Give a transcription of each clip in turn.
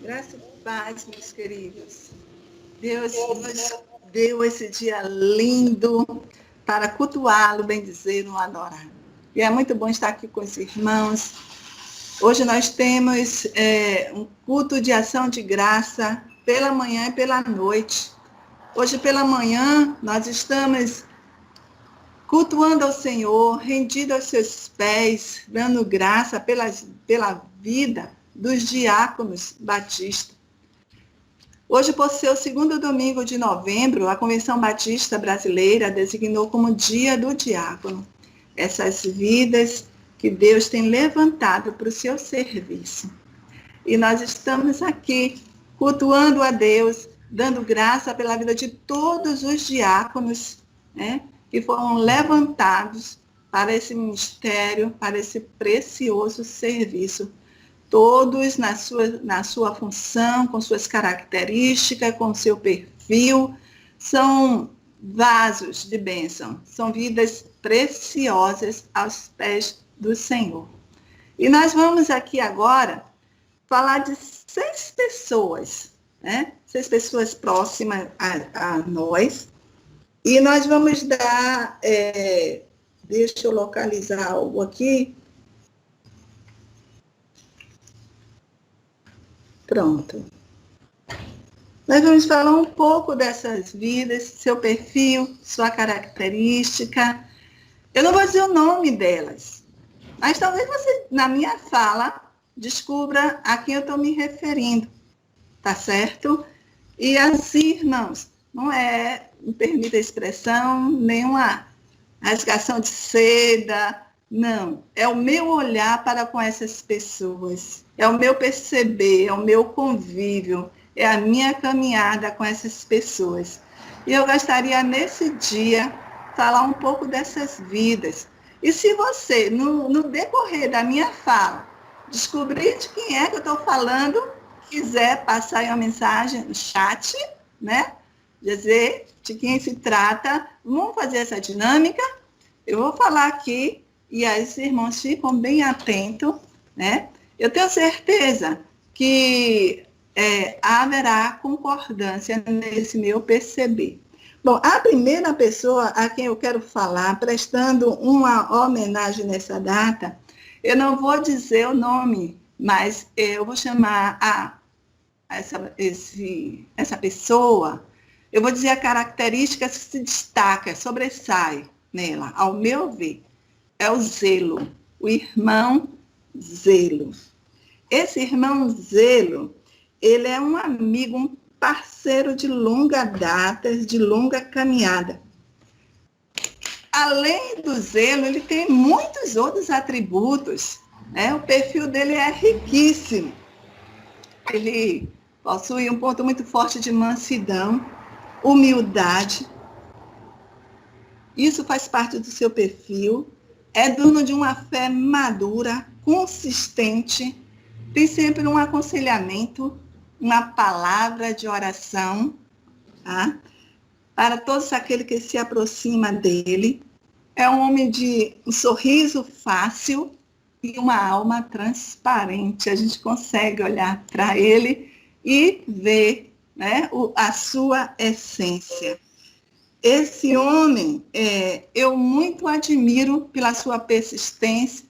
Graça e paz, meus queridos. Deus nos deu esse dia lindo para cultuá-lo, bendizê-lo, adorar. E é muito bom estar aqui com os irmãos. Hoje nós temos um culto de ação de graça pela manhã e pela noite. Hoje pela manhã nós estamos cultuando ao Senhor, rendido aos seus pés, dando graça pela vida dos diáconos batistas. Hoje, por ser o segundo domingo de novembro, a Convenção Batista Brasileira designou como Dia do Diácono essas vidas que Deus tem levantado para o seu serviço. E nós estamos aqui cultuando a Deus, dando graça pela vida de todos os diáconos, né, que foram levantados para esse ministério, para esse precioso serviço. Todos na sua função, com suas características, com seu perfil, são vasos de bênção, são vidas preciosas aos pés do Senhor. E nós vamos aqui agora falar de 6 pessoas, né? 6 pessoas próximas a nós, e nós vamos dar, deixa eu localizar algo aqui. Pronto. Nós vamos falar um pouco dessas vidas, seu perfil, sua característica. Eu não vou dizer o nome delas, mas talvez você, na minha fala, descubra a quem eu estou me referindo, tá certo? E assim, irmãos, não é, me permita a expressão, nenhuma rasgação de seda, não. É o meu olhar para com essas pessoas, é o meu perceber, é o meu convívio, é a minha caminhada com essas pessoas. E eu gostaria, nesse dia, falar um pouco dessas vidas. E se você, no decorrer da minha fala, descobrir de quem é que eu estou falando, quiser passar aí uma mensagem no chat, né? Dizer de quem se trata, vamos fazer essa dinâmica. Eu vou falar aqui e aí os irmãos ficam bem atentos, né? Eu tenho certeza que haverá concordância nesse meu perceber. Bom, a primeira pessoa a quem eu quero falar, prestando uma homenagem nessa data, eu não vou dizer o nome, mas eu vou chamar essa pessoa, eu vou dizer a característica que se destaca, sobressai nela, ao meu ver, é o zelo, o irmão Zelo. Esse irmão Zelo, ele é um amigo, um parceiro de longa data, de longa caminhada. Além do zelo, ele tem muitos outros atributos, né? O perfil dele é riquíssimo. Ele possui um ponto muito forte de mansidão, humildade. Isso faz parte do seu perfil. É dono de uma fé madura, consistente, tem sempre um aconselhamento, uma palavra de oração, tá? Para todos aqueles que se aproximam dele. É um homem de um sorriso fácil e uma alma transparente. A gente consegue olhar para ele e ver, né, a sua essência. Esse homem, eu muito admiro pela sua persistência,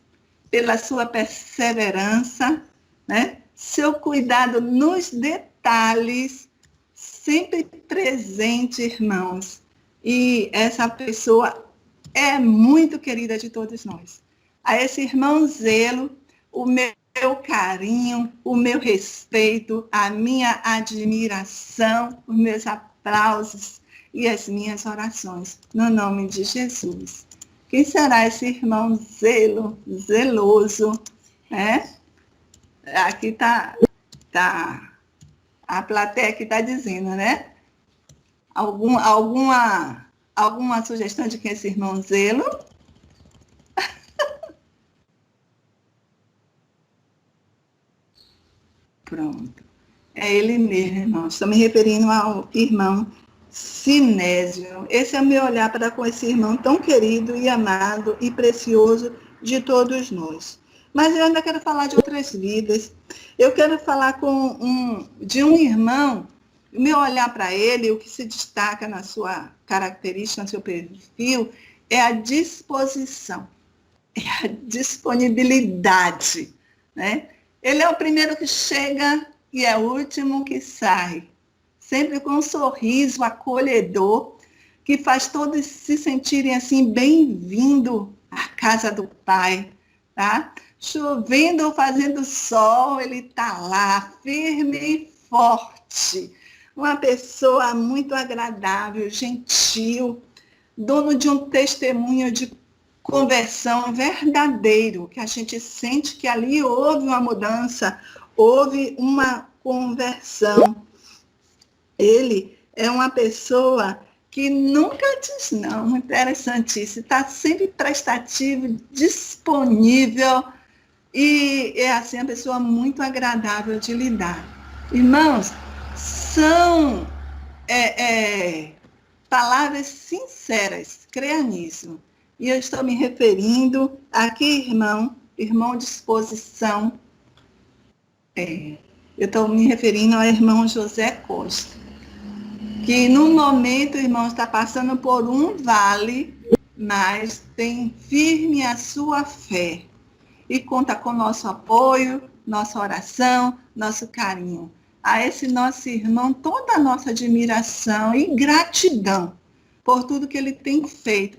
pela sua perseverança, né? Seu cuidado nos detalhes, sempre presente, irmãos. E essa pessoa é muito querida de todos nós. A esse irmão Zelo, o meu carinho, o meu respeito, a minha admiração, os meus aplausos e as minhas orações, no nome de Jesus. Quem será esse irmão zeloso, né? Aqui está a plateia que está dizendo, né? Alguma sugestão de quem é esse irmão Zelo? Pronto. É ele mesmo, irmão. Estou me referindo ao irmão Sinésio. Esse é o meu olhar para com esse irmão tão querido e amado e precioso de todos nós. Mas eu ainda quero falar de outras vidas. Eu quero falar de um irmão, o meu olhar para ele, o que se destaca na sua característica, no seu perfil, é a disposição, é a disponibilidade, né? Ele é o primeiro que chega e é o último que sai, sempre com um sorriso acolhedor, que faz todos se sentirem assim bem-vindo à casa do Pai, tá? Chovendo ou fazendo sol, ele está lá, firme e forte. Uma pessoa muito agradável, gentil, dono de um testemunho de conversão verdadeiro, que a gente sente que ali houve uma mudança, houve uma conversão. Ele é uma pessoa que nunca diz não, interessantíssimo, está sempre prestativo, disponível, e é assim uma pessoa muito agradável de lidar. Irmãos, são palavras sinceras, creia nisso. E eu estou me referindo aqui, irmão disposição. Eu estou me referindo ao irmão José Costa, que no momento, irmão, está passando por um vale, mas tem firme a sua fé. E conta com nosso apoio, nossa oração, nosso carinho. A esse nosso irmão, toda a nossa admiração e gratidão por tudo que ele tem feito,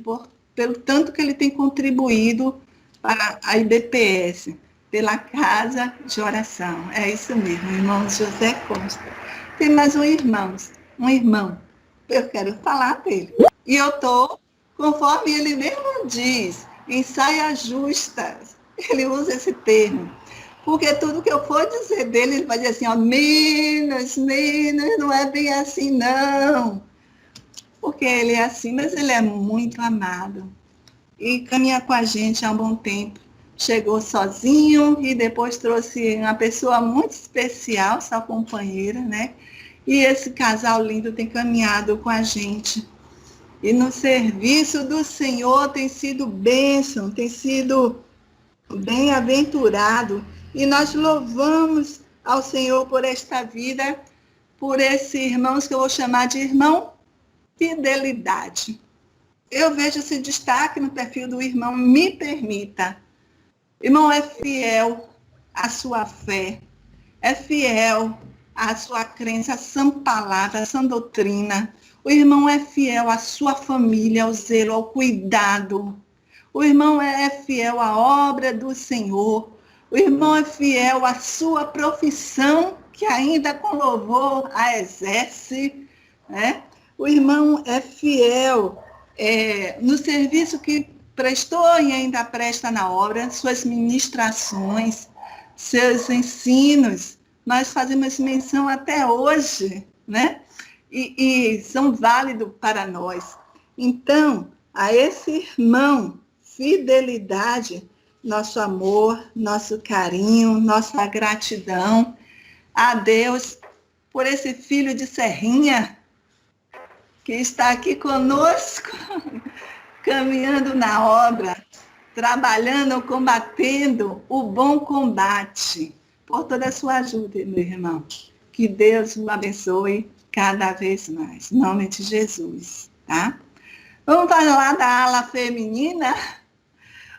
pelo tanto que ele tem contribuído para a IBPS, pela casa de oração. É isso mesmo, irmão José Costa. Tem mais um irmão. Eu quero falar dele. E eu estou, conforme ele mesmo diz, em saias justas. Ele usa esse termo. Porque tudo que eu for dizer dele, ele vai dizer assim, ó, menos, não é bem assim, não. Porque ele é assim, mas ele é muito amado. E caminha com a gente há um bom tempo. Chegou sozinho e depois trouxe uma pessoa muito especial, sua companheira, né? E esse casal lindo tem caminhado com a gente. E no serviço do Senhor tem sido bênção, tem sido bem-aventurado. E nós louvamos ao Senhor por esta vida, por esses irmãos que eu vou chamar de irmão fidelidade. Eu vejo esse destaque no perfil do irmão, me permita. Irmão é fiel à sua fé, é fiel à sua crença, à sã palavra, à sã doutrina. O irmão é fiel à sua família, ao zelo, ao cuidado. O irmão é fiel à obra do Senhor. O irmão é fiel à sua profissão, que ainda com louvor a exerce, né? O irmão é fiel no serviço que prestou e ainda presta na obra, suas ministrações, seus ensinos. Nós fazemos menção até hoje, né? E são válidos para nós. Então, a esse irmão, fidelidade, nosso amor, nosso carinho, nossa gratidão a Deus por esse filho de Serrinha que está aqui conosco, caminhando na obra, trabalhando, combatendo o bom combate. Por toda a sua ajuda, meu irmão. Que Deus o abençoe cada vez mais. Em nome de Jesus, tá? Vamos falar da ala feminina?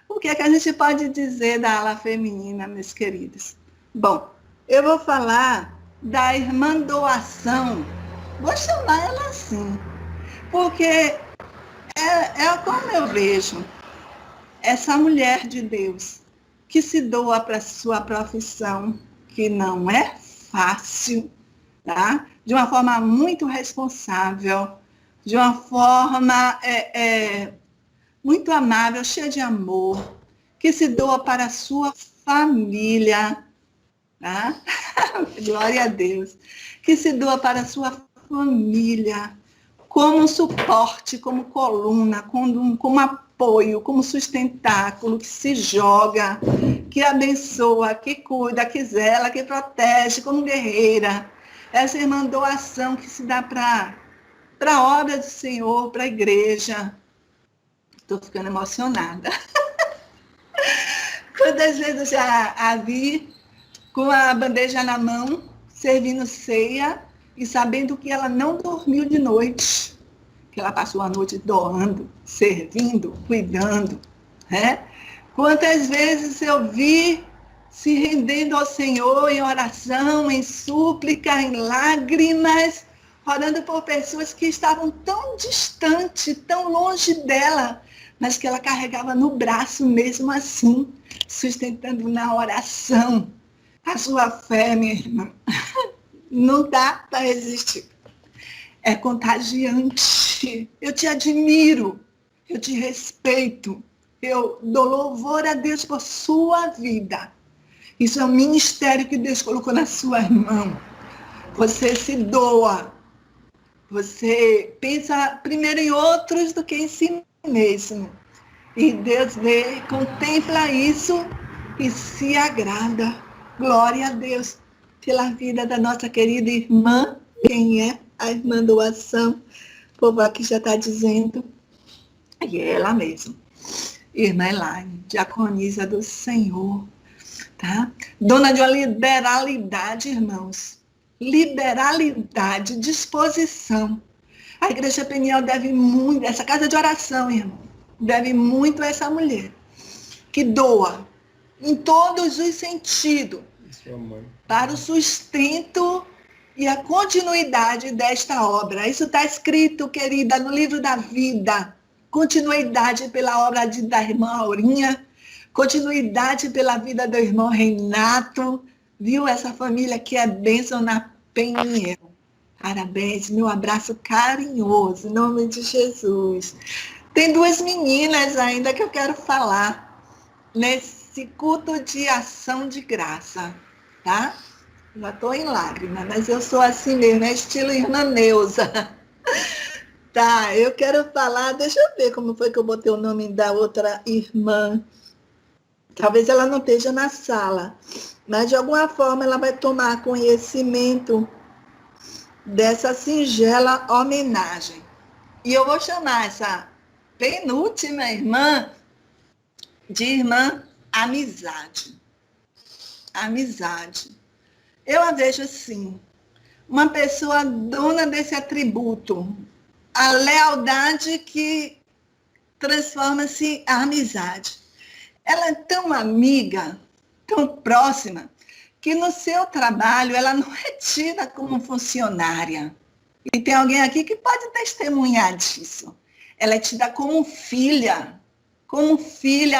O que é que a gente pode dizer da ala feminina, meus queridos? Bom, eu vou falar da irmã doação. Vou chamar ela assim, porque é como eu vejo essa mulher de Deus que se doa para a sua profissão, que não é fácil, tá? De uma forma muito responsável, de uma forma muito amável, cheia de amor, que se doa para a sua família, tá? Glória a Deus. Que se doa para a sua família, como suporte, como coluna, como apoio, como sustentáculo, que se joga, que abençoa, que cuida, que zela, que protege, como guerreira. Essa irmã doação que se dá para a obra do Senhor, para a igreja. Estou ficando emocionada. Quantas vezes eu já a vi com a bandeja na mão, servindo ceia e sabendo que ela não dormiu de noite, que ela passou a noite doando, servindo, cuidando, né? Quantas vezes eu vi se rendendo ao Senhor em oração, em súplica, em lágrimas, orando por pessoas que estavam tão distantes, tão longe dela, mas que ela carregava no braço mesmo assim, sustentando na oração. A sua fé, minha irmã, não dá para resistir. É contagiante. Eu te admiro, eu te respeito, eu dou louvor a Deus por sua vida. Isso é um ministério que Deus colocou na sua mão. Você se doa. Você pensa primeiro em outros do que em si mesmo. E Deus vê, contempla isso e se agrada. Glória a Deus pela vida da nossa querida irmã. Quem é a irmã doação? O povo aqui já está dizendo. E é ela mesma. Irmã Elaine, diaconisa do Senhor. Tá? Dona de uma liberalidade, irmãos. Liberalidade, disposição. A Igreja Peniel deve muito, essa casa de oração, irmão, deve muito a essa mulher, que doa em todos os sentidos para o sustento e a continuidade desta obra. Isso está escrito, querida, no livro da vida. Continuidade pela obra da irmã Aurinha, continuidade pela vida do irmão Renato, viu? Essa família que é bênção na Peniel. Parabéns, meu abraço carinhoso, em nome de Jesus. Tem duas meninas ainda que eu quero falar nesse culto de ação de graça, tá? Já estou em lágrimas, mas eu sou assim mesmo, é estilo irmã Neuza. Tá, eu quero falar, deixa eu ver como foi que eu botei o nome da outra irmã. Talvez ela não esteja na sala, mas de alguma forma ela vai tomar conhecimento dessa singela homenagem. E eu vou chamar essa penúltima irmã de irmã Amizade. Amizade. Eu a vejo assim, uma pessoa dona desse atributo, a lealdade que transforma-se em amizade. Ela é tão amiga, tão próxima, que no seu trabalho ela não é tida como funcionária. E tem alguém aqui que pode testemunhar disso. Ela é tida como filha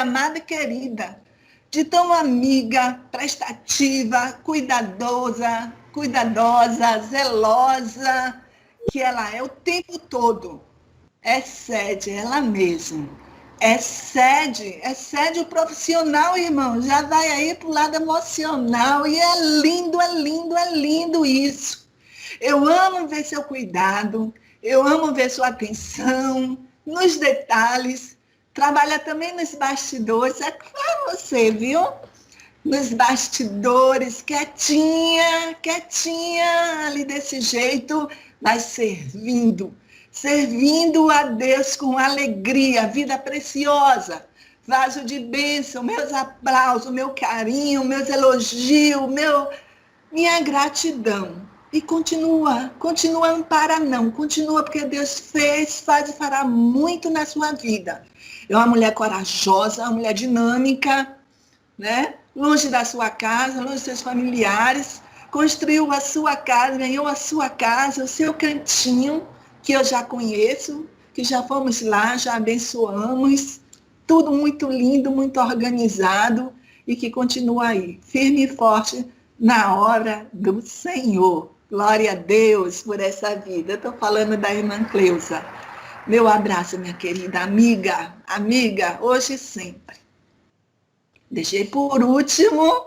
amada e querida, de tão amiga, prestativa, cuidadosa, zelosa, que ela é o tempo todo. Excede ela mesma. Excede o profissional, irmão. Já vai aí para o lado emocional. E é lindo isso. Eu amo ver seu cuidado, eu amo ver sua atenção nos detalhes. Trabalha também nos bastidores, é claro você, viu? Nos bastidores, quietinha, ali desse jeito, mas servindo a Deus com alegria, vida preciosa, vaso de bênção, meus aplausos, meu carinho, meus elogios, minha gratidão. E continua, não para não, continua porque Deus faz e fará muito na sua vida. É uma mulher corajosa, uma mulher dinâmica, né? Longe da sua casa, longe dos seus familiares, construiu a sua casa, ganhou a sua casa, o seu cantinho, que eu já conheço, que já fomos lá, já abençoamos, tudo muito lindo, muito organizado, e que continua aí, firme e forte na obra do Senhor. Glória a Deus por essa vida. Eu estou falando da irmã Cleusa. Meu abraço, minha querida amiga, hoje e sempre. Deixei por último,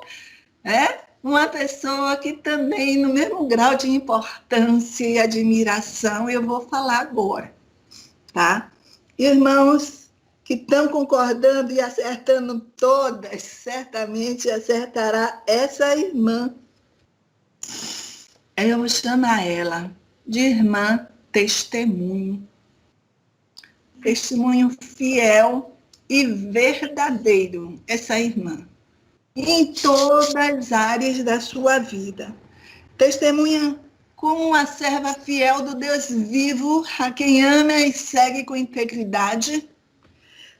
uma pessoa que também, no mesmo grau de importância e admiração, eu vou falar agora, tá? Irmãos que estão concordando e acertando todas, certamente acertará essa irmã. Eu vou chamar ela de irmã testemunho. Testemunho fiel e verdadeiro, essa irmã. em todas as áreas da sua vida. Testemunha como uma serva fiel do Deus vivo, a quem ama e segue com integridade.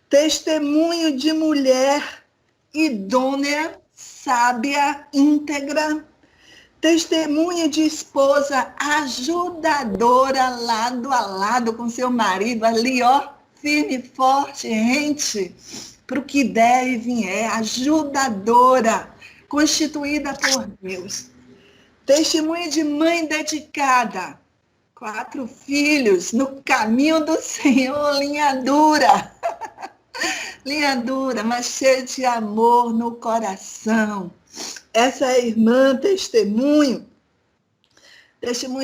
Testemunho de mulher idônea, sábia, íntegra. Testemunho de esposa ajudadora, lado a lado com seu marido, ali, ó, firme e forte, rente para o que der e vier, ajudadora, constituída por Deus. Testemunho de mãe dedicada, 4 filhos no caminho do Senhor, linha dura. Linha dura, mas cheia de amor no coração. Essa é a irmã testemunho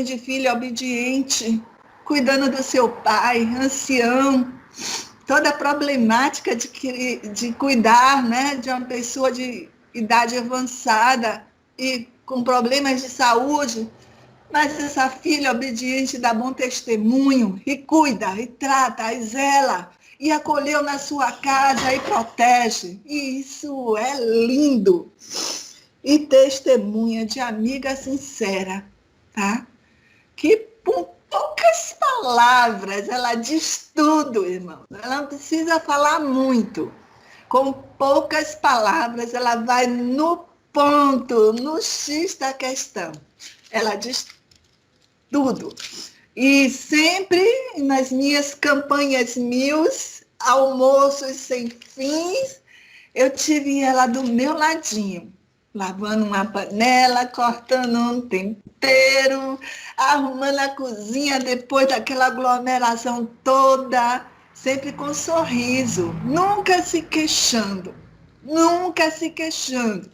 de filho obediente, cuidando do seu pai, ancião, toda a problemática de cuidar, né, de uma pessoa de idade avançada e com problemas de saúde, mas essa filha obediente dá bom testemunho e cuida, e trata, e zela, e acolheu na sua casa e protege. E isso é lindo. E testemunha de amiga sincera, tá? Que com poucas palavras ela diz tudo, irmão. Ela não precisa falar muito. Com poucas palavras ela vai no ponto, no X da questão. Ela diz tudo. E sempre nas minhas campanhas 1000, almoços sem fins, eu tive ela do meu ladinho, lavando uma panela, cortando um tempero, arrumando a cozinha depois daquela aglomeração toda, sempre com sorriso, nunca se queixando, nunca se queixando.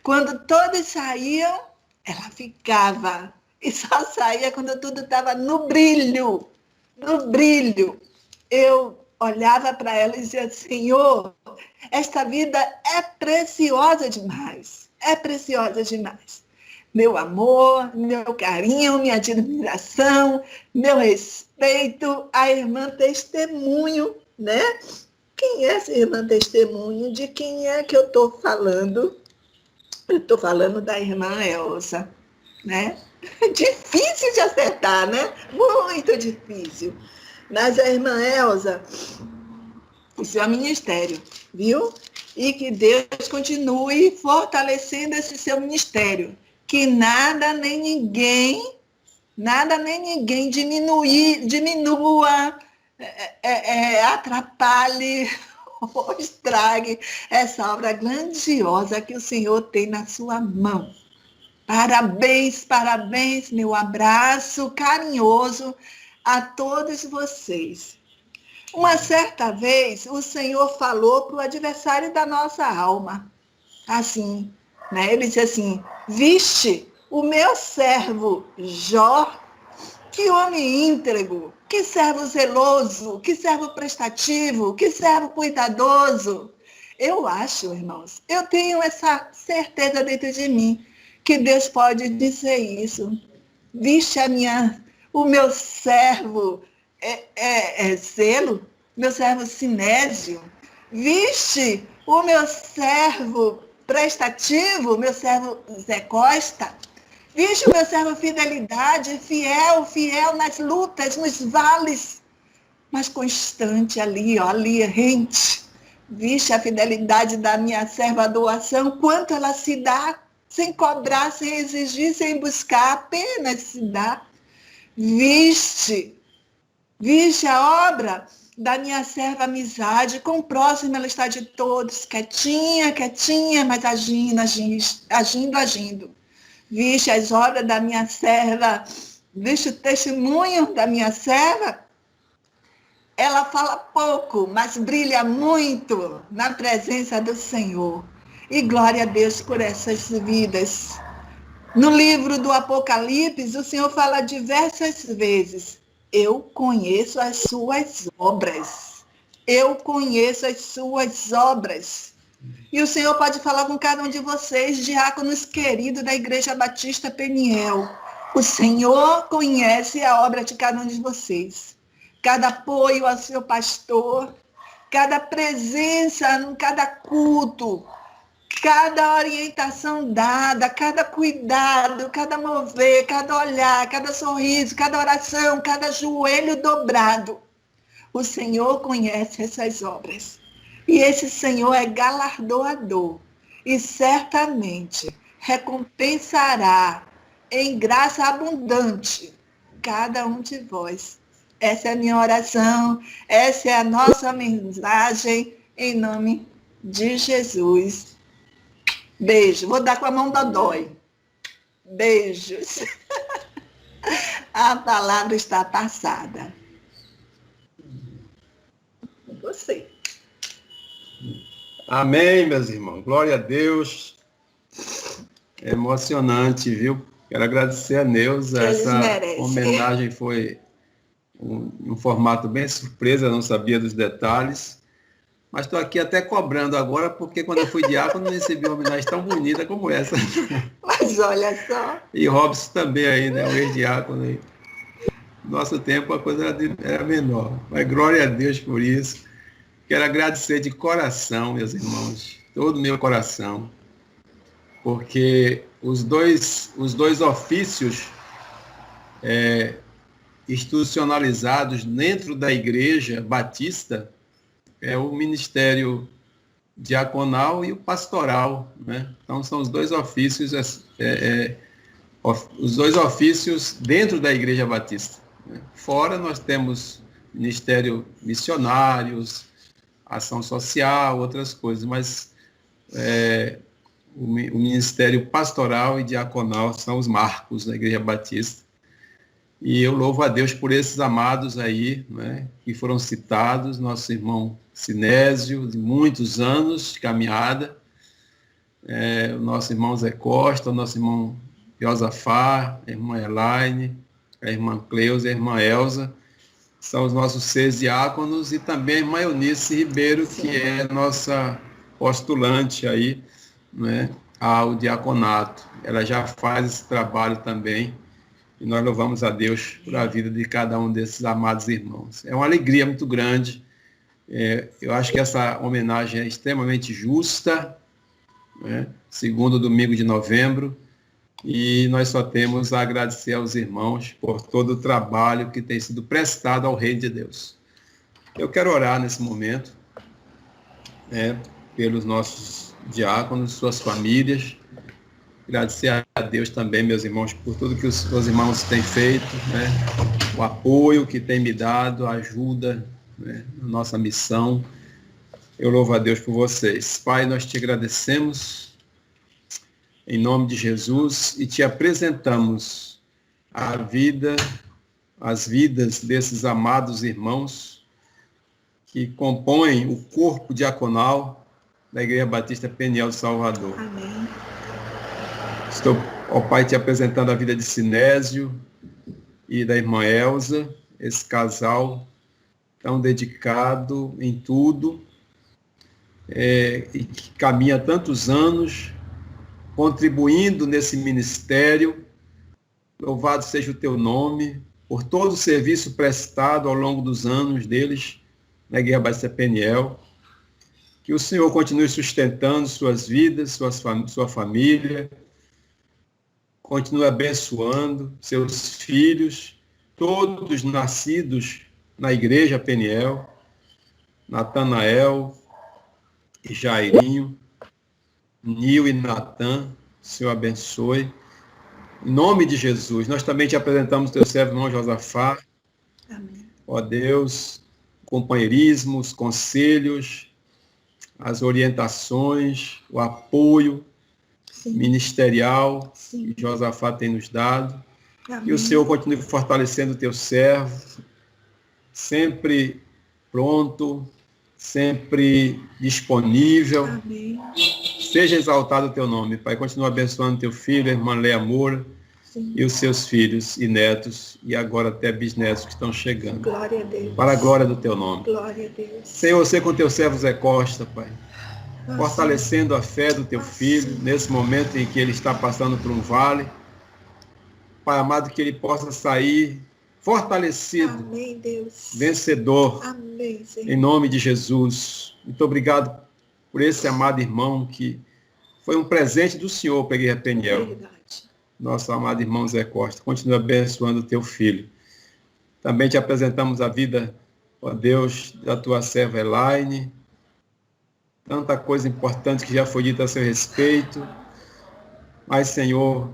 Quando todos saíam, ela ficava, e só saía quando tudo estava no brilho, no brilho. Eu olhava para ela e dizia, Senhor, esta vida é preciosa demais, é preciosa demais. Meu amor, meu carinho, minha admiração, meu respeito, a irmã testemunho, né? Quem é essa irmã testemunho? De quem é que eu estou falando? Eu estou falando da irmã Elza, né? Difícil de acertar, né? Muito difícil. Mas a irmã Elza, o seu ministério, viu? E que Deus continue fortalecendo esse seu ministério. Que nada nem ninguém diminua, atrapalhe ou estrague essa obra grandiosa que o Senhor tem na sua mão. Parabéns, parabéns, meu abraço carinhoso a todos vocês. Uma certa vez, o Senhor falou para o adversário da nossa alma, assim, né? Ele disse assim, viste o meu servo Jó, que homem íntegro, que servo zeloso, que servo prestativo, que servo cuidadoso. Eu acho, irmãos, eu tenho essa certeza dentro de mim, que Deus pode dizer isso. Viste o meu servo Zelo, meu servo Sinésio. Viste o meu servo prestativo, meu servo Zé Costa. Viste o meu servo Fidelidade, fiel nas lutas, nos vales, mas constante ali, ó, ali, rente. Viste a fidelidade da minha serva Doação, quanto ela se dá, sem cobrar, sem exigir, sem buscar, apenas se dá. Viste a obra da minha serva Amizade, com o próximo ela está de todos, quietinha, mas agindo. Viste as obras da minha serva, viste o testemunho da minha serva, ela fala pouco, mas brilha muito na presença do Senhor. E glória a Deus por essas vidas. No livro do Apocalipse, o Senhor fala diversas vezes, eu conheço as suas obras. Eu conheço as suas obras. E o Senhor pode falar com cada um de vocês, diáconos queridos da Igreja Batista Peniel. O Senhor conhece a obra de cada um de vocês. Cada apoio ao seu pastor, cada presença em cada culto, cada orientação dada, cada cuidado, cada mover, cada olhar, cada sorriso, cada oração, cada joelho dobrado. O Senhor conhece essas obras. E esse Senhor é galardoador. E certamente recompensará em graça abundante cada um de vós. Essa é a minha oração, essa é a nossa mensagem, em nome de Jesus. Beijo. Vou dar com a mão dodói. Beijos. A palavra está passada. Você. Amém, meus irmãos. Glória a Deus. É emocionante, viu? Quero agradecer a Neuza. Essa homenagem foi um formato bem surpresa, eu não sabia dos detalhes. Mas estou aqui até cobrando agora, porque quando eu fui diácono, não recebi uma homenagem tão bonita como essa. Mas olha só. E Robson também aí, né? O ex-diácono aí. No nosso tempo a coisa era menor. Mas glória a Deus por isso. Quero agradecer de coração, meus irmãos, todo o meu coração, porque os dois ofícios institucionalizados dentro da Igreja Batista é o ministério diaconal e o pastoral, né? Então são os dois ofícios, dentro da Igreja Batista, né? Fora nós temos ministério missionários, ação social, outras coisas, mas o ministério pastoral e diaconal são os marcos da Igreja Batista. E eu louvo a Deus por esses amados aí, né, que foram citados, nosso irmão Sinésio, de muitos anos de caminhada, o nosso irmão Zé Costa, o nosso irmão Josafá, a irmã Elaine, a irmã Cleusa, a irmã Elza, são os nossos 6 diáconos, e também a irmã Eunice Ribeiro, que é nossa postulante aí, né, ao diaconato. Ela já faz esse trabalho também, e nós louvamos a Deus por a vida de cada um desses amados irmãos. É uma alegria muito grande. Eu acho que essa homenagem é extremamente justa, né, segundo domingo de novembro, e nós só temos a agradecer aos irmãos por todo o trabalho que tem sido prestado ao Reino de Deus. Eu quero orar nesse momento, pelos nossos diáconos, suas famílias, agradecer a Deus também, meus irmãos, por tudo que os irmãos têm feito, né? O apoio que tem me dado, a ajuda, né, na nossa missão. Eu louvo a Deus por vocês. Pai, nós te agradecemos em nome de Jesus e te apresentamos as vidas desses amados irmãos que compõem o corpo diaconal da Igreja Batista Peniel de Salvador. Amém. Estou, ó Pai, te apresentando a vida de Sinésio e da irmã Elza, esse casal tão dedicado em tudo, e que caminha há tantos anos, contribuindo nesse ministério. Louvado seja o teu nome, por todo o serviço prestado ao longo dos anos deles na Igreja Batista Peniel. Que o Senhor continue sustentando suas vidas, sua família, continue abençoando seus filhos, todos nascidos na Igreja Peniel, Natanael e Jairinho, Nil e Natan, Senhor abençoe. Em nome de Jesus, nós também te apresentamos teu servo, irmão Josafá. Amém. Ó Deus, companheirismo, os conselhos, as orientações, o apoio ministerial que Josafá tem nos dado. Amém. E o Senhor continue fortalecendo o teu servo, sempre pronto, sempre disponível. Amém. Seja exaltado o teu nome, Pai. Continua abençoando teu filho, a irmã Leia Moura, e os seus filhos e netos, e agora até bisnetos que estão chegando. Glória a Deus. Para a glória do teu nome. Glória a Deus. Senhor, você com teu servo Zé Costa, Pai, fortalecendo a fé do teu filho, nesse momento em que ele está passando por um vale. Pai amado, que ele possa sair fortalecido, Amém, Deus. Vencedor, Amém, Senhor. em nome de Jesus. Muito obrigado por esse amado irmão que foi um presente do Senhor para a Igreja Peniel. Verdade. Nosso amado irmão Zé Costa, continua abençoando o teu filho. Também te apresentamos a vida, ó Deus, da tua serva Elaine. Tanta coisa importante que já foi dita a seu respeito. Mas, Senhor,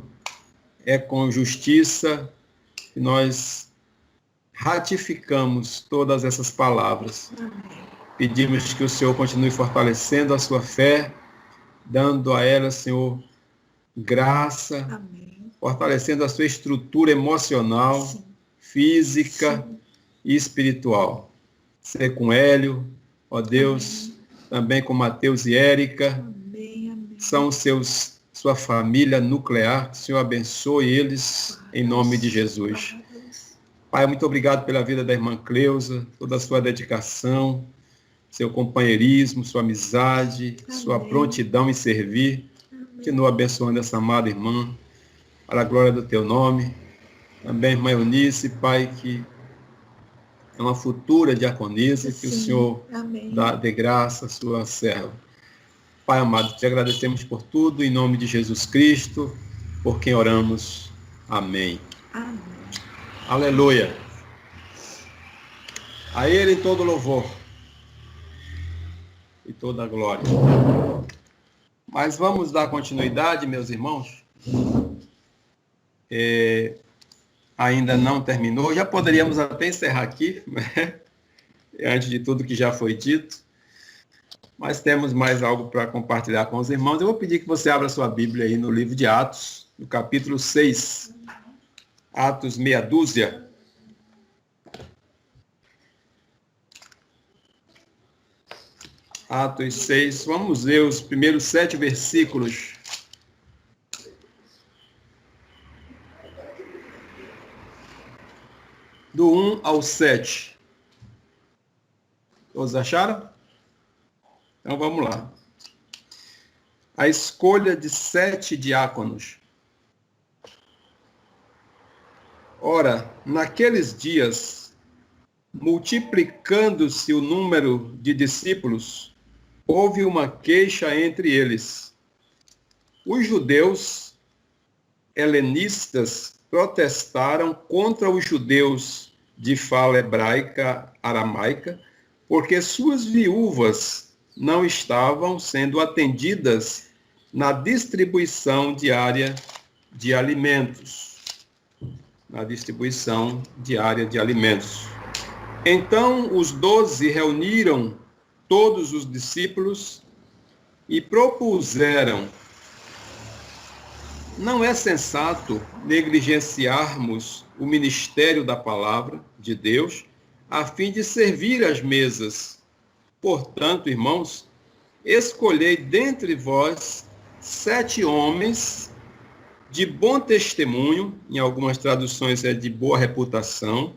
é com justiça que nós ratificamos todas essas palavras. Pedimos que o Senhor continue fortalecendo a sua fé, dando a ela, Senhor, graça, Amém. fortalecendo a sua estrutura emocional, Sim. física Sim. e espiritual. Ser com Hélio, ó Deus, Amém. também com Mateus e Érica, Amém. Amém. são sua família nuclear, que o Senhor abençoe eles em nome de Jesus. Pai, muito obrigado pela vida da irmã Cleusa, toda a sua dedicação, seu companheirismo, sua amizade, sua prontidão em servir. Continua abençoando essa amada irmã, para a glória do teu nome. Também, irmã Eunice, Pai, que é uma futura diaconisa, que o Senhor dá de graça a sua serva. Pai amado, te agradecemos por tudo, em nome de Jesus Cristo, por quem oramos. Amém. Amém. Aleluia. A Ele todo louvor e toda a glória. Mas vamos dar continuidade, meus irmãos. Ainda não terminou. Já poderíamos até encerrar aqui, né? Antes de tudo que já foi dito. Mas temos mais algo para compartilhar com os irmãos. Eu vou pedir que você abra sua Bíblia aí no livro de Atos, no capítulo 6. Atos meia dúzia. Atos 6. Vamos ver os primeiros 7 versículos. Do 1 ao 7. Todos acharam? Então vamos lá. A escolha de 7 diáconos. Ora, naqueles dias, multiplicando-se o número de discípulos, houve uma queixa entre eles. Os judeus helenistas protestaram contra os judeus de fala hebraica aramaica, porque suas viúvas não estavam sendo atendidas na distribuição diária de alimentos. Então os 12 reuniram todos os discípulos e propuseram: não é sensato negligenciarmos o ministério da palavra de Deus a fim de servir às mesas. Portanto, irmãos, escolhei dentre vós 7 homens de bom testemunho, em algumas traduções é de boa reputação,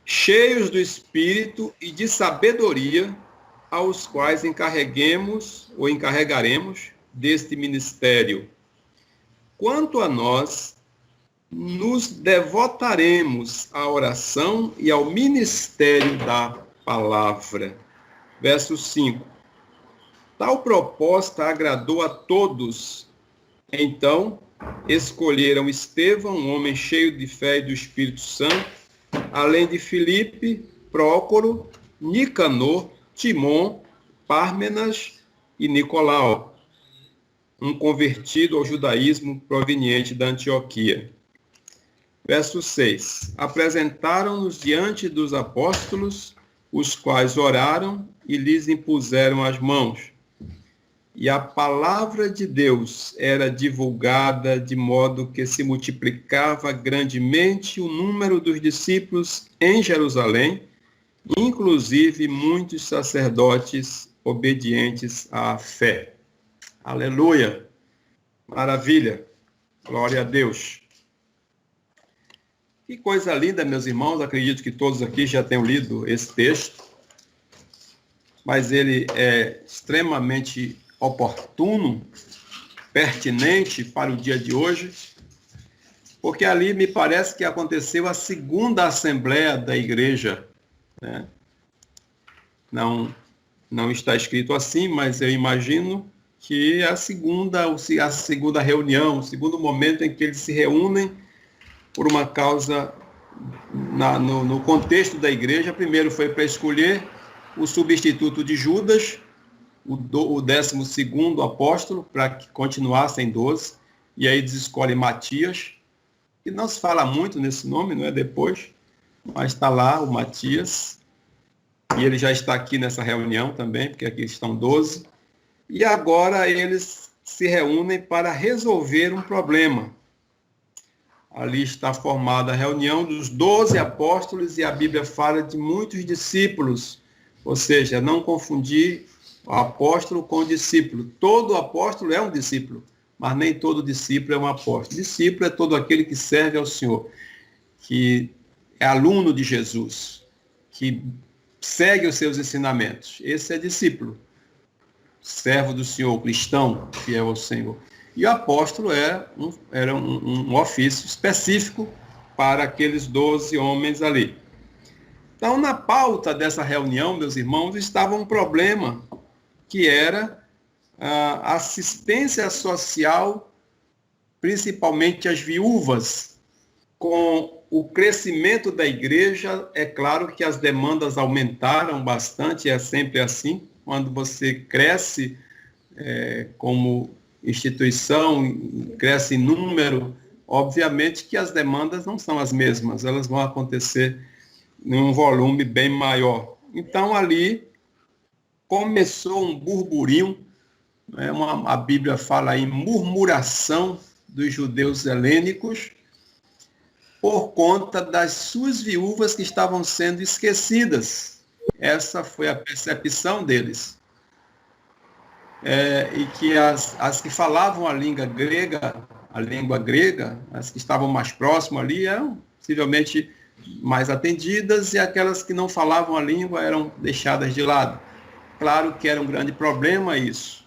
cheios do Espírito e de sabedoria, aos quais encarregaremos deste ministério. Quanto a nós, nos devotaremos à oração e ao ministério da palavra. Verso 5. Tal proposta agradou a todos. Então, escolheram Estevão, um homem cheio de fé e do Espírito Santo, além de Filipe, Prócoro, Nicanor, Timon, Pármenas e Nicolau, um convertido ao judaísmo proveniente da Antioquia. Verso 6. Apresentaram-nos diante dos apóstolos, os quais oraram e lhes impuseram as mãos. E a palavra de Deus era divulgada de modo que se multiplicava grandemente o número dos discípulos em Jerusalém, inclusive muitos sacerdotes obedientes à fé. Aleluia! Maravilha! Glória a Deus! Que coisa linda, meus irmãos. Acredito que todos aqui já tenham lido esse texto, mas ele é extremamente oportuno, pertinente para o dia de hoje, porque ali me parece que aconteceu a segunda assembleia da igreja, né? Não está escrito assim, mas eu imagino que é a segunda reunião, o segundo momento em que eles se reúnem por uma causa no contexto da igreja. Primeiro foi para escolher o substituto de Judas, o 12º apóstolo, para que continuassem 12, e aí eles escolhem Matias, que não se fala muito nesse nome, não é depois, mas está lá o Matias, e ele já está aqui nessa reunião também, porque aqui estão 12, e agora eles se reúnem para resolver um problema. Ali está formada a reunião dos 12 apóstolos, e a Bíblia fala de muitos discípulos, ou seja, não confundir o apóstolo com o discípulo. Todo apóstolo é um discípulo, mas nem todo discípulo é um apóstolo. Discípulo é todo aquele que serve ao Senhor, que é aluno de Jesus, que segue os seus ensinamentos. Esse é discípulo, servo do Senhor, cristão, fiel ao Senhor. E o apóstolo era um ofício específico para aqueles 12 homens ali. Então, na pauta dessa reunião, meus irmãos, estava um problema, que era a assistência social, principalmente às viúvas. Com o crescimento da igreja, é claro que as demandas aumentaram bastante, é sempre assim. Quando você cresce como instituição, cresce em número, obviamente que as demandas não são as mesmas, elas vão acontecer em um volume bem maior. Então, ali começou um burburinho, a Bíblia fala em murmuração dos judeus helênicos, por conta das suas viúvas que estavam sendo esquecidas. Essa foi a percepção deles. E que as que falavam a língua grega, as que estavam mais próximas ali, eram possivelmente mais atendidas, e aquelas que não falavam a língua eram deixadas de lado. Claro que era um grande problema isso.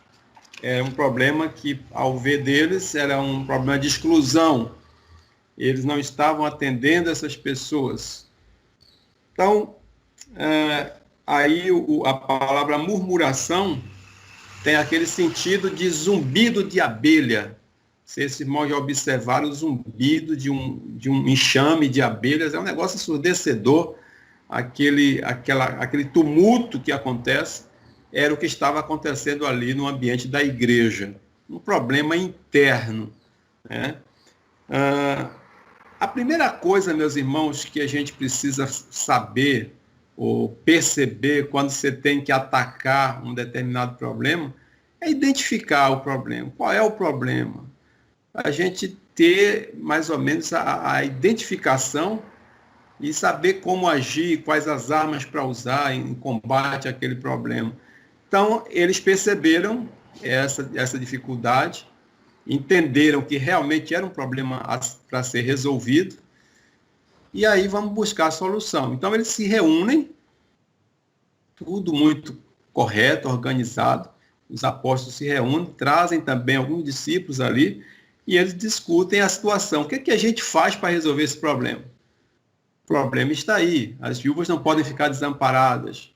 Era um problema que, ao ver deles, era um problema de exclusão. Eles não estavam atendendo essas pessoas. Então, aí a palavra murmuração tem aquele sentido de zumbido de abelha. Vocês, irmãos, já observaram o zumbido de um enxame de abelhas? É um negócio ensurdecedor. Aquele tumulto que acontece era o que estava acontecendo ali no ambiente da igreja. Um problema interno, né? A primeira coisa, meus irmãos, que a gente precisa saber ou perceber quando você tem que atacar um determinado problema é identificar o problema. Qual é o problema? A gente ter mais ou menos a identificação e saber como agir, quais as armas para usar em combate àquele problema. Então, eles perceberam essa dificuldade, entenderam que realmente era um problema para ser resolvido, e aí vamos buscar a solução. Então, eles se reúnem, tudo muito correto, organizado, os apóstolos se reúnem, trazem também alguns discípulos ali, e eles discutem a situação. O que a gente faz para resolver esse problema? O problema está aí, as viúvas não podem ficar desamparadas.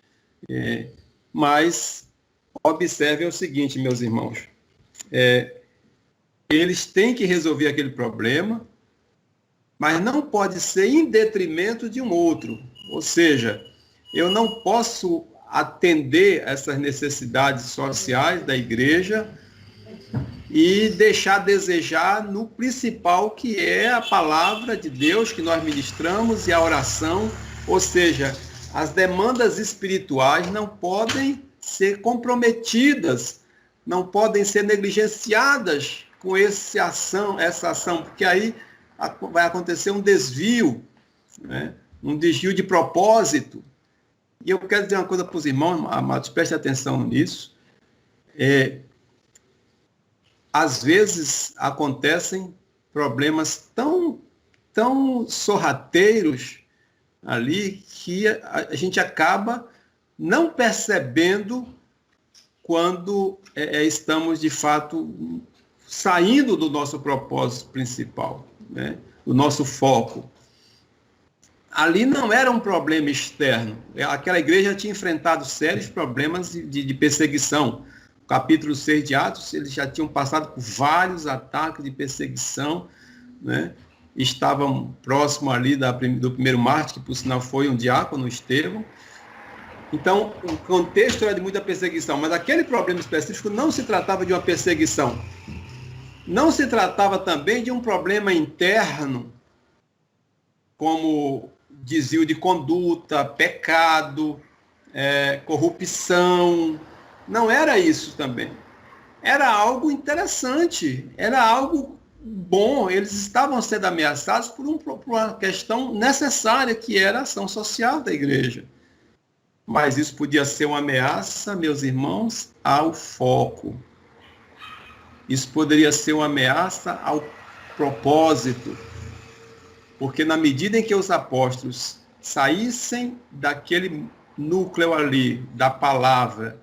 Mas observe o seguinte, meus irmãos, eles têm que resolver aquele problema, mas não pode ser em detrimento de um outro. Ou seja, eu não posso atender essas necessidades sociais da igreja e deixar a desejar no principal, que é a palavra de Deus que nós ministramos e a oração. Ou seja, as demandas espirituais não podem ser comprometidas, não podem ser negligenciadas com essa ação, porque aí vai acontecer um desvio, né? Um desvio de propósito. E eu quero dizer uma coisa para os irmãos, amados, prestem atenção nisso. Às vezes acontecem problemas tão sorrateiros ali que a gente acaba não percebendo quando estamos, de fato, saindo do nosso propósito principal, né? Do nosso foco. Ali não era um problema externo. Aquela igreja tinha enfrentado sérios problemas de perseguição. capítulo 6 de Atos, eles já tinham passado por vários ataques de perseguição, né? Estavam próximo ali do primeiro mártir, que por sinal foi um diácono, Estevão. Então, o contexto era de muita perseguição, mas aquele problema específico não se tratava de uma perseguição. Não se tratava também de um problema interno, como desvio de conduta, pecado, corrupção. Não era isso também. Era algo interessante, era algo bom. Eles estavam sendo ameaçados por uma questão necessária, que era a ação social da igreja. Mas isso podia ser uma ameaça, meus irmãos, ao foco. Isso poderia ser uma ameaça ao propósito. Porque na medida em que os apóstolos saíssem daquele núcleo ali, da palavra,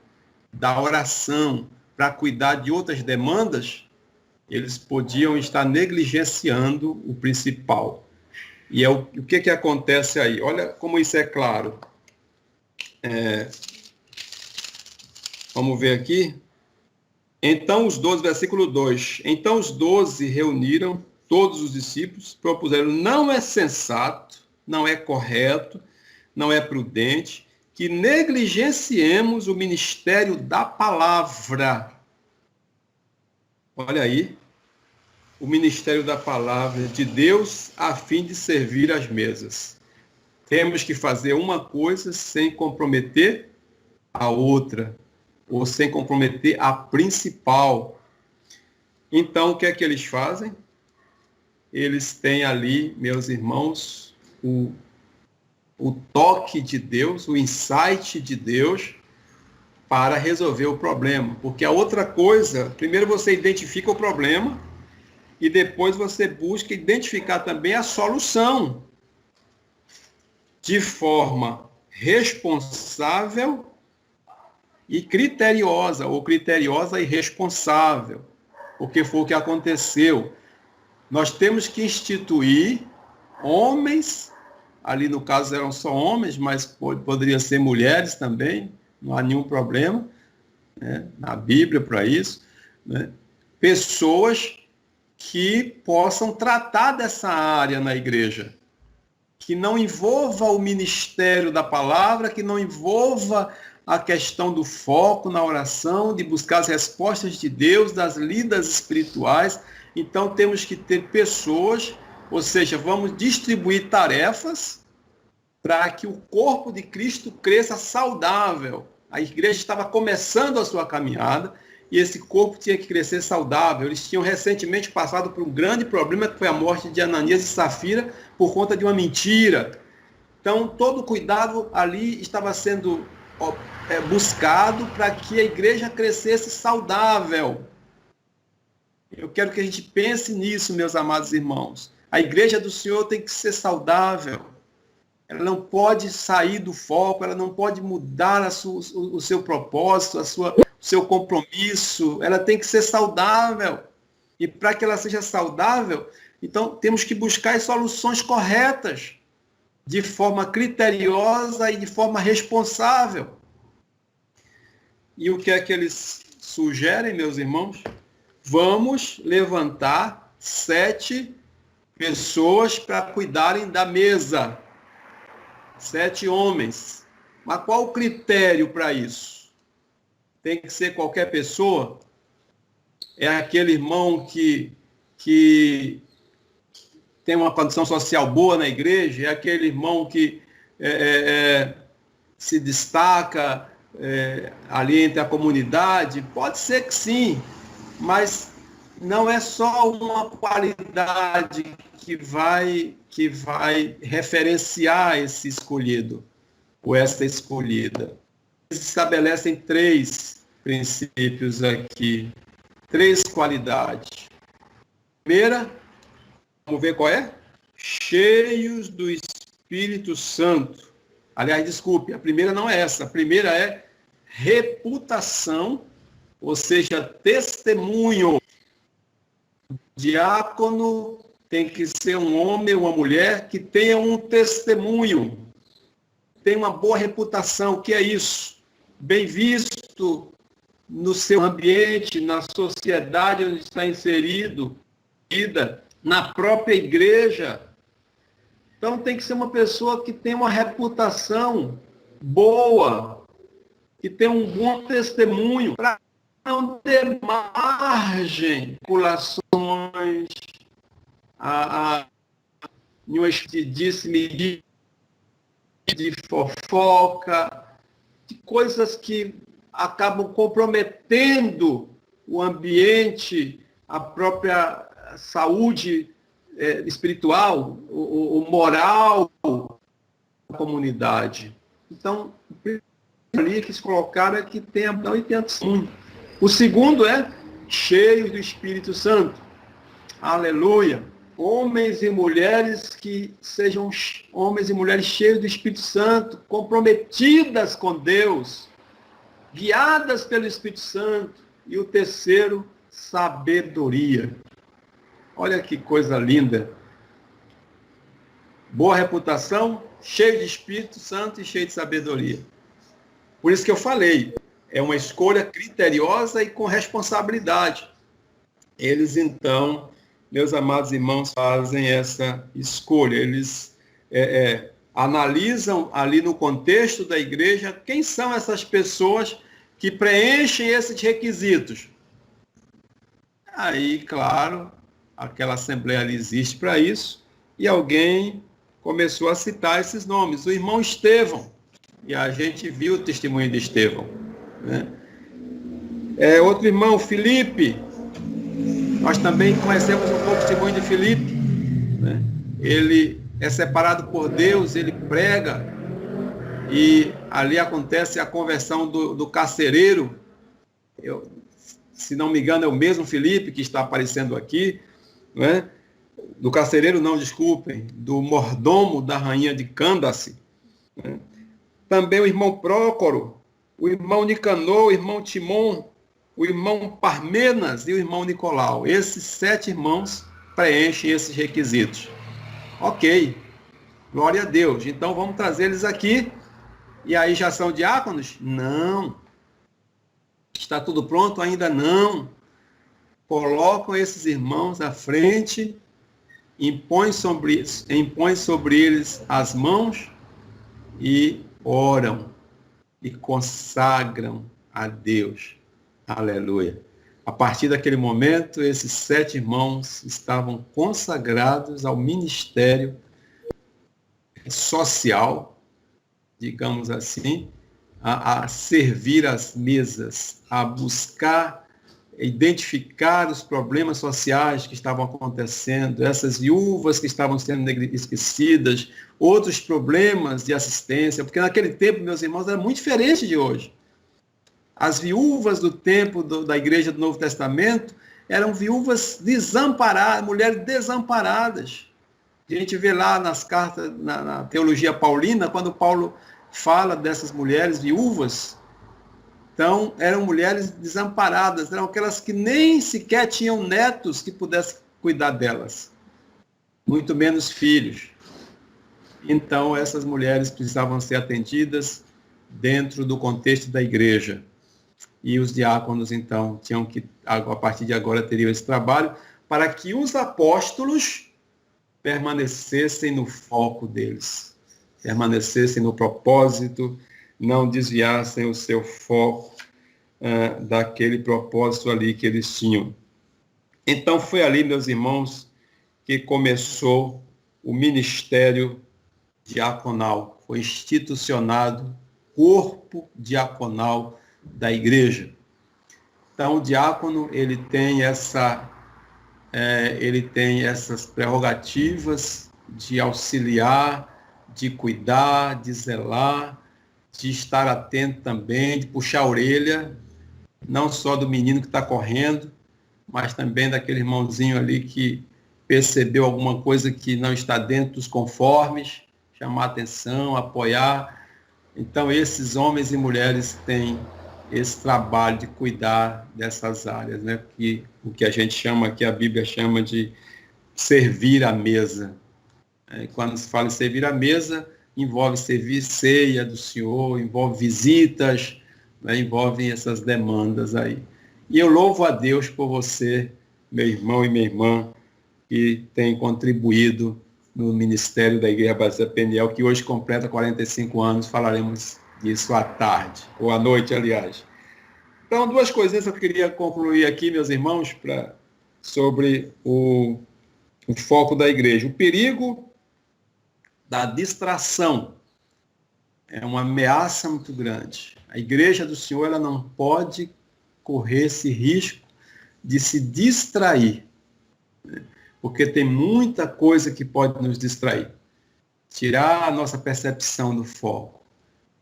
da oração, para cuidar de outras demandas, eles podiam estar negligenciando o principal. E o que acontece aí? Olha como isso é claro. Vamos ver aqui. Então os 12, versículo 2. Então os 12 reuniram todos os discípulos, propuseram: não é sensato, não é correto, não é prudente que negligenciemos o ministério da palavra. Olha aí, o ministério da palavra de Deus a fim de servir as mesas. Temos que fazer uma coisa sem comprometer a outra, ou sem comprometer a principal. Então, o que é que eles fazem? Eles têm ali, meus irmãos, o toque de Deus, o insight de Deus para resolver o problema. Porque a outra coisa, primeiro você identifica o problema e depois você busca identificar também a solução de forma responsável e criteriosa, ou criteriosa e responsável, porque foi o que aconteceu. Nós temos que instituir homens, ali no caso eram só homens, mas poderia ser mulheres também, não há nenhum problema, né, na Bíblia para isso, né, pessoas que possam tratar dessa área na igreja, que não envolva o ministério da palavra, que não envolva a questão do foco na oração, de buscar as respostas de Deus, das lidas espirituais. Então temos que ter pessoas, ou seja, vamos distribuir tarefas para que o corpo de Cristo cresça saudável. A igreja estava começando a sua caminhada e esse corpo tinha que crescer saudável. Eles tinham recentemente passado por um grande problema, que foi a morte de Ananias e Safira, por conta de uma mentira. Então, todo cuidado ali estava sendo buscado para que a igreja crescesse saudável. Eu quero que a gente pense nisso, meus amados irmãos. A igreja do Senhor tem que ser saudável. Ela não pode sair do foco, ela não pode mudar o seu propósito, o seu compromisso. Ela tem que ser saudável. E para que ela seja saudável, então temos que buscar as soluções corretas, de forma criteriosa e de forma responsável. E o que é que eles sugerem, meus irmãos? Vamos levantar 7 pessoas para cuidarem da mesa. 7 homens. Mas qual o critério para isso? Tem que ser qualquer pessoa? É aquele irmão que tem uma condição social boa na igreja? É aquele irmão que se destaca ali entre a comunidade? Pode ser que sim, mas não é só uma qualidade que vai referenciar esse escolhido, ou essa escolhida. Eles estabelecem 3 princípios aqui, 3 qualidades. Primeira, vamos ver qual é? Cheios do Espírito Santo. Aliás, desculpe, a primeira não é essa. A primeira é reputação, ou seja, testemunho. Diácono tem que ser um homem ou uma mulher que tenha um testemunho, tem uma boa reputação. O que é isso? Bem visto no seu ambiente, na sociedade onde está inserido, na própria igreja. Então tem que ser uma pessoa que tem uma reputação boa, que tem um bom testemunho, para não ter margem, manipulações, disse-me de fofoca, de coisas que acabam comprometendo o ambiente, a própria saúde espiritual, o moral da comunidade. Então, o primeiro ali que se colocaram é que tem amor e tem testemunho. O segundo é cheios do Espírito Santo. Aleluia. Homens e mulheres que sejam homens e mulheres cheios do Espírito Santo, comprometidas com Deus, guiadas pelo Espírito Santo. E o terceiro, sabedoria. Olha que coisa linda. Boa reputação, cheio de Espírito Santo e cheio de sabedoria. Por isso que eu falei, é uma escolha criteriosa e com responsabilidade. Eles, então, meus amados irmãos, fazem essa escolha. Eles analisam ali no contexto da igreja quem são essas pessoas que preenchem esses requisitos. Aí, claro, aquela assembleia ali existe para isso, e alguém começou a citar esses nomes. O irmão Estevão, e a gente viu o testemunho de Estevão, né? Outro irmão, Filipe, nós também conhecemos um pouco o testemunho de Filipe, né? Ele é separado por Deus, ele prega, e ali acontece a conversão do carcereiro. Se não me engano, é o mesmo Filipe que está aparecendo aqui, né? Do carcereiro, não, desculpem, do mordomo da rainha de Cândace, né? Também o irmão Prócoro, o irmão Nicanor, o irmão Timon, o irmão Parmenas e o irmão Nicolau. Esses 7 irmãos preenchem esses requisitos. Ok, glória a Deus. Então vamos trazer eles aqui. E aí já são diáconos? Não. Está tudo pronto? Ainda não. Colocam esses irmãos à frente, impõem sobre eles as mãos e oram e consagram a Deus. Aleluia. A partir daquele momento, esses 7 irmãos estavam consagrados ao ministério social, digamos assim, a servir as mesas, a buscar, identificar os problemas sociais que estavam acontecendo, essas viúvas que estavam sendo esquecidas, outros problemas de assistência, porque naquele tempo, meus irmãos, era muito diferente de hoje. As viúvas do tempo da igreja do Novo Testamento eram viúvas desamparadas, mulheres desamparadas. A gente vê lá nas cartas, na teologia paulina, quando Paulo fala dessas mulheres viúvas, então eram mulheres desamparadas, eram aquelas que nem sequer tinham netos que pudessem cuidar delas, muito menos filhos. Então essas mulheres precisavam ser atendidas dentro do contexto da igreja. E os diáconos, então, tinham que, a partir de agora, teriam esse trabalho para que os apóstolos permanecessem no foco deles, permanecessem no propósito, não desviassem o seu foco daquele propósito ali que eles tinham. Então, foi ali, meus irmãos, que começou o ministério diaconal, foi institucionado corpo diaconal da igreja. Então, o diácono, ele tem essas prerrogativas de auxiliar, de cuidar, de zelar, de estar atento também, de puxar a orelha, não só do menino que está correndo, mas também daquele irmãozinho ali que percebeu alguma coisa que não está dentro dos conformes, chamar atenção, apoiar. Então, esses homens e mulheres têm esse trabalho de cuidar dessas áreas, né? O que a gente chama, que a Bíblia chama de servir à mesa. Quando se fala em servir à mesa, envolve servir ceia do Senhor, envolve visitas, né, envolvem essas demandas aí. E eu louvo a Deus por você, meu irmão e minha irmã, que tem contribuído no Ministério da Igreja Batista Peniel, que hoje completa 45 anos, falaremos disso à tarde, ou à noite, aliás. Então, duas coisinhas eu queria concluir aqui, meus irmãos, sobre o foco da igreja. O perigo da distração é uma ameaça muito grande. A igreja do Senhor, ela não pode correr esse risco de se distrair, né? Porque tem muita coisa que pode nos distrair, tirar a nossa percepção do foco,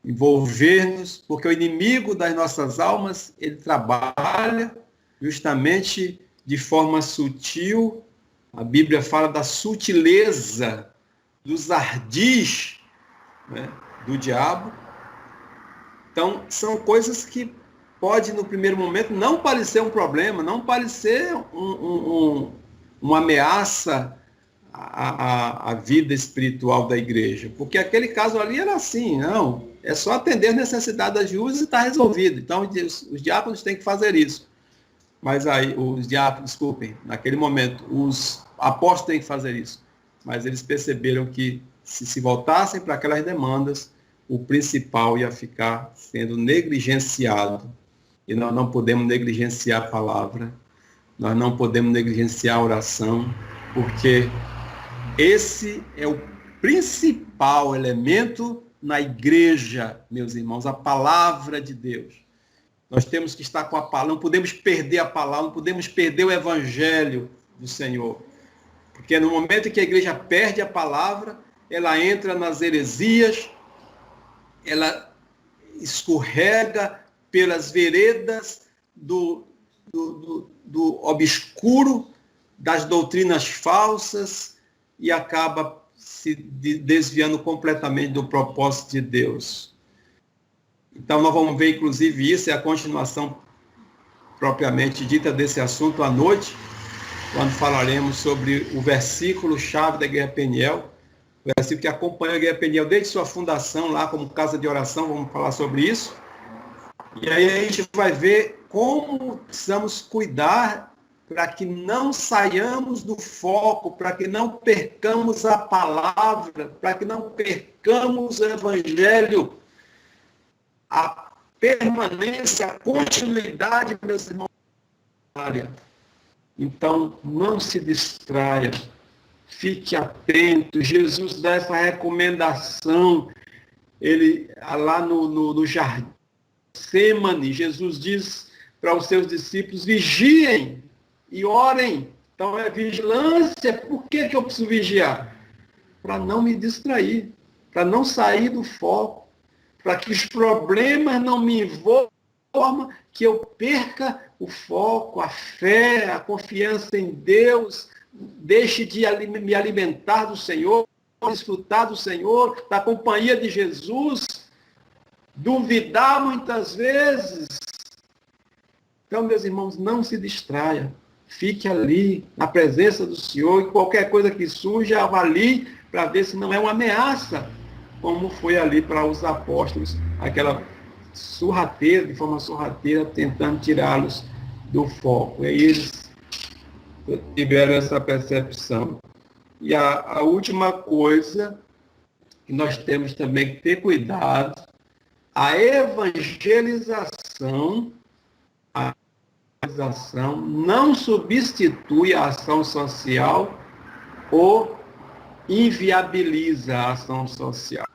envolver-nos, porque o inimigo das nossas almas, ele trabalha justamente de forma sutil. A Bíblia fala da sutileza dos ardis, né, do diabo. Então, são coisas que pode, no primeiro momento, não parecer um problema, não parecer uma ameaça à vida espiritual da igreja. Porque aquele caso ali era assim, não, é só atender as necessidades das viúvas e está resolvido. Então, os diáconos têm que fazer isso. Mas aí, os diáconos, desculpem, naquele momento, os apóstolos têm que fazer isso. Mas eles perceberam que, se voltassem para aquelas demandas, o principal ia ficar sendo negligenciado. E nós não podemos negligenciar a palavra, nós não podemos negligenciar a oração, porque esse é o principal elemento na igreja, meus irmãos, a palavra de Deus. Nós temos que estar com a palavra, não podemos perder a palavra, não podemos perder o evangelho do Senhor. Porque no momento em que a igreja perde a palavra, ela entra nas heresias, ela escorrega pelas veredas do obscuro, das doutrinas falsas, e acaba se desviando completamente do propósito de Deus. Então, nós vamos ver, inclusive, isso é a continuação propriamente dita desse assunto à noite, quando falaremos sobre o versículo-chave da Igreja Peniel, o versículo que acompanha a Igreja Peniel desde sua fundação, lá como casa de oração, vamos falar sobre isso. E aí a gente vai ver como precisamos cuidar para que não saiamos do foco, para que não percamos a palavra, para que não percamos o evangelho, a permanência, a continuidade, meus irmãos. Então, não se distraia, fique atento. Jesus dá essa recomendação, ele lá no jardim Getsemane, Jesus diz para os seus discípulos: vigiem e orem. Então é vigilância. Por que eu preciso vigiar? Para não me distrair, para não sair do foco, para que os problemas não me envolvam, que eu perca o foco, a fé, a confiança em Deus, deixe de me alimentar do Senhor, desfrutar do Senhor, da companhia de Jesus, duvidar muitas vezes. Então, meus irmãos, não se distraia. Fique ali, na presença do Senhor, e qualquer coisa que surja, avalie para ver se não é uma ameaça, como foi ali para os apóstolos, aquela sorrateira, de forma sorrateira, tentando tirá-los do foco. E aí eles tiveram essa percepção. E a última coisa que nós temos também que ter cuidado, a evangelização não substitui a ação social ou inviabiliza a ação social.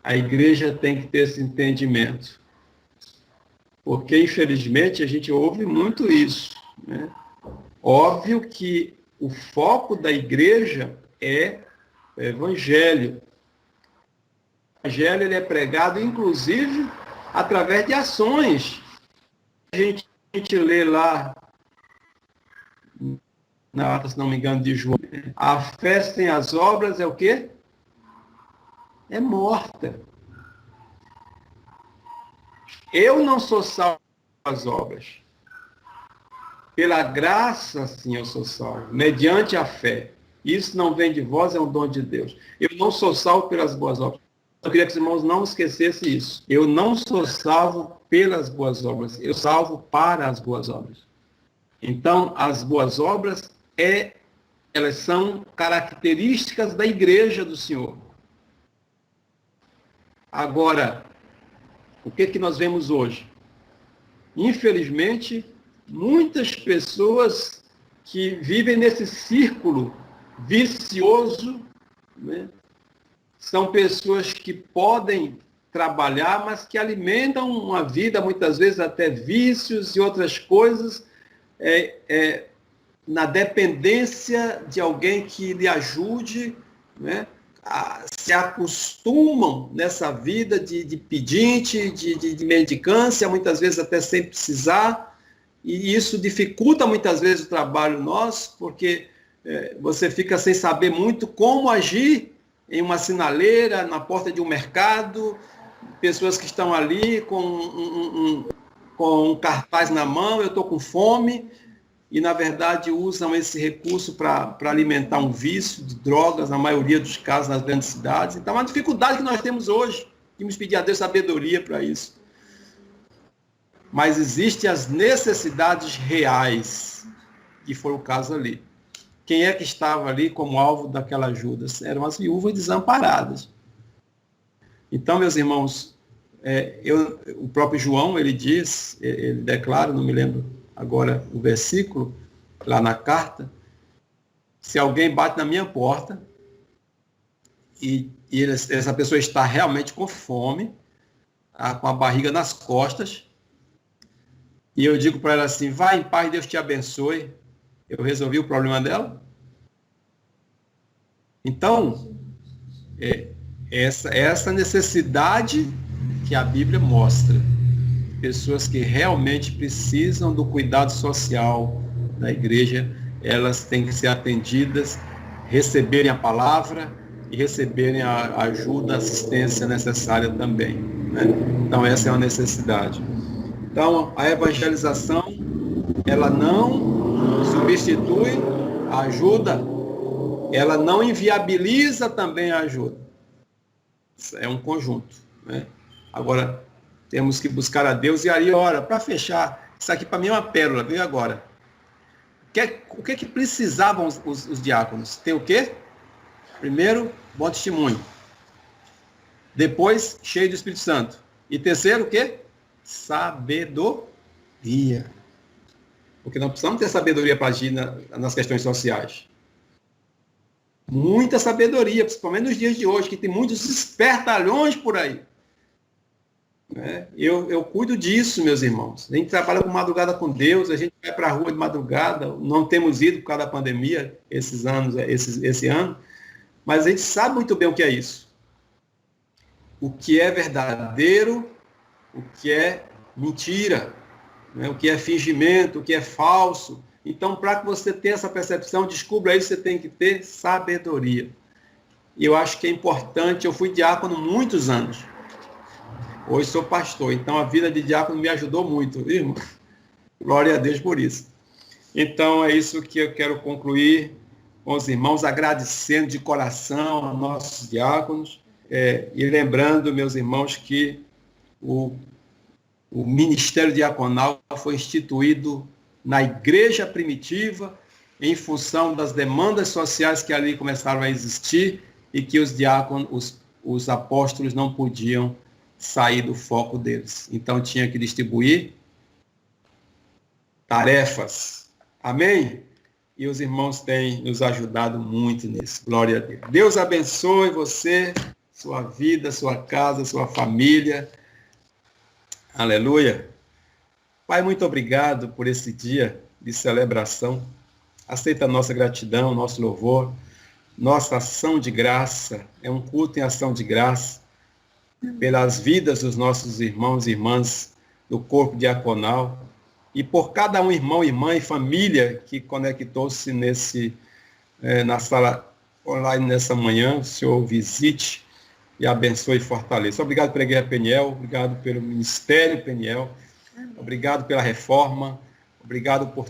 A igreja tem que ter esse entendimento. Porque, infelizmente, a gente ouve muito isso, né? Óbvio que o foco da igreja é o evangelho. O evangelho ele é pregado, inclusive, através de ações. A gente lê lá, na ata, se não me engano, de João, a fé sem as obras é o quê? É morta. Eu não sou salvo pelas obras. Pela graça, sim, eu sou salvo, mediante a fé. Isso não vem de vós, é um dom de Deus. Eu não sou salvo pelas boas obras. Eu queria que os irmãos não esquecessem isso. Eu não sou salvo pelas boas obras, eu salvo para as boas obras. Então, as boas obras, elas são características da igreja do Senhor. Agora, o que nós vemos hoje? Infelizmente, muitas pessoas que vivem nesse círculo vicioso, né? São pessoas que podem trabalhar, mas que alimentam uma vida, muitas vezes até vícios e outras coisas, na dependência de alguém que lhe ajude, né? Se acostumam nessa vida de pedinte, de mendicância, muitas vezes até sem precisar, e isso dificulta muitas vezes o trabalho nosso, porque você fica sem saber muito como agir em uma sinaleira, na porta de um mercado, pessoas que estão ali com um cartaz na mão, eu estou com fome, e na verdade usam esse recurso para alimentar um vício de drogas, na maioria dos casos nas grandes cidades. Então é uma dificuldade que nós temos hoje, temos que pedir a Deus sabedoria para isso. Mas existem as necessidades reais, que foi o caso ali. Quem é que estava ali como alvo daquela ajuda? Eram as viúvas desamparadas. Então, meus irmãos, o próprio João, ele diz, ele declara, não me lembro agora o versículo, lá na carta, se alguém bate na minha porta e essa pessoa está realmente com fome, com a barriga nas costas, e eu digo para ela assim, vai em paz, Deus te abençoe, eu resolvi o problema dela? Então, essa necessidade que a Bíblia mostra. Pessoas que realmente precisam do cuidado social da igreja, elas têm que ser atendidas, receberem a palavra e receberem a ajuda, a assistência necessária também, né? Então, essa é uma necessidade. Então, a evangelização, ela não substitui a ajuda, ela não inviabiliza também a ajuda. É um conjunto, né? Agora, temos que buscar a Deus. E aí, ora, para fechar, isso aqui para mim é uma pérola, viu agora? O que precisavam os diáconos? Ter o quê? Primeiro, bom testemunho. Depois, cheio do Espírito Santo. E terceiro, o quê? Sabedoria. Porque nós precisamos ter sabedoria para agir nas questões sociais. Muita sabedoria, principalmente nos dias de hoje, que tem muitos espertalhões por aí. Eu cuido disso, meus irmãos. A gente trabalha com madrugada com Deus, a gente vai para a rua de madrugada, não temos ido por causa da pandemia esse ano, mas a gente sabe muito bem o que é isso. O que é verdadeiro, o que é mentira, né? O que é fingimento, o que é falso. Então, para que você tenha essa percepção, descubra isso, você tem que ter sabedoria. E eu acho que é importante, eu fui diácono muitos anos. Hoje sou pastor, então a vida de diácono me ajudou muito, viu, irmão? Glória a Deus por isso. Então é isso que eu quero concluir com os irmãos, agradecendo de coração a nossos diáconos, e lembrando, meus irmãos, que o ministério diaconal foi instituído na igreja primitiva, em função das demandas sociais que ali começaram a existir, e que os diáconos, os apóstolos não podiam sair do foco deles. Então tinha que distribuir tarefas. Amém? E os irmãos têm nos ajudado muito nisso. Glória a Deus. Deus abençoe você, sua vida, sua casa, sua família. Aleluia. Pai, muito obrigado por esse dia de celebração. Aceita a nossa gratidão, nosso louvor, nossa ação de graça. É um culto em ação de graça pelas vidas dos nossos irmãos e irmãs do corpo diaconal e por cada um irmão, irmã e família que conectou-se na sala online nessa manhã. O Senhor visite e abençoe e fortaleça. Obrigado pela Igreja Peniel, obrigado pelo Ministério Peniel, obrigado pela reforma, obrigado por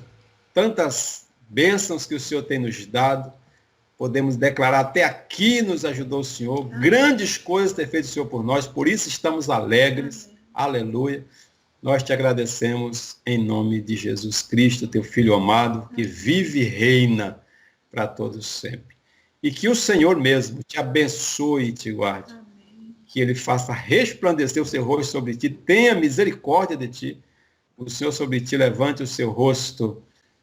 tantas bênçãos que o Senhor tem nos dado. podemos declarar, até aqui nos ajudou o Senhor, grandes coisas tem feito o Senhor por nós, por isso estamos alegres, aleluia. Nós te agradecemos em nome de Jesus Cristo, teu Filho amado, que vive e reina para todos sempre. E que o Senhor mesmo te abençoe e te guarde. Amém. Que Ele faça resplandecer o seu rosto sobre ti, tenha misericórdia de ti. O Senhor sobre ti levante o seu rosto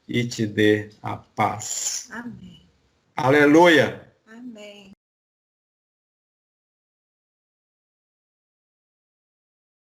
e te dê a paz. Amém. Aleluia.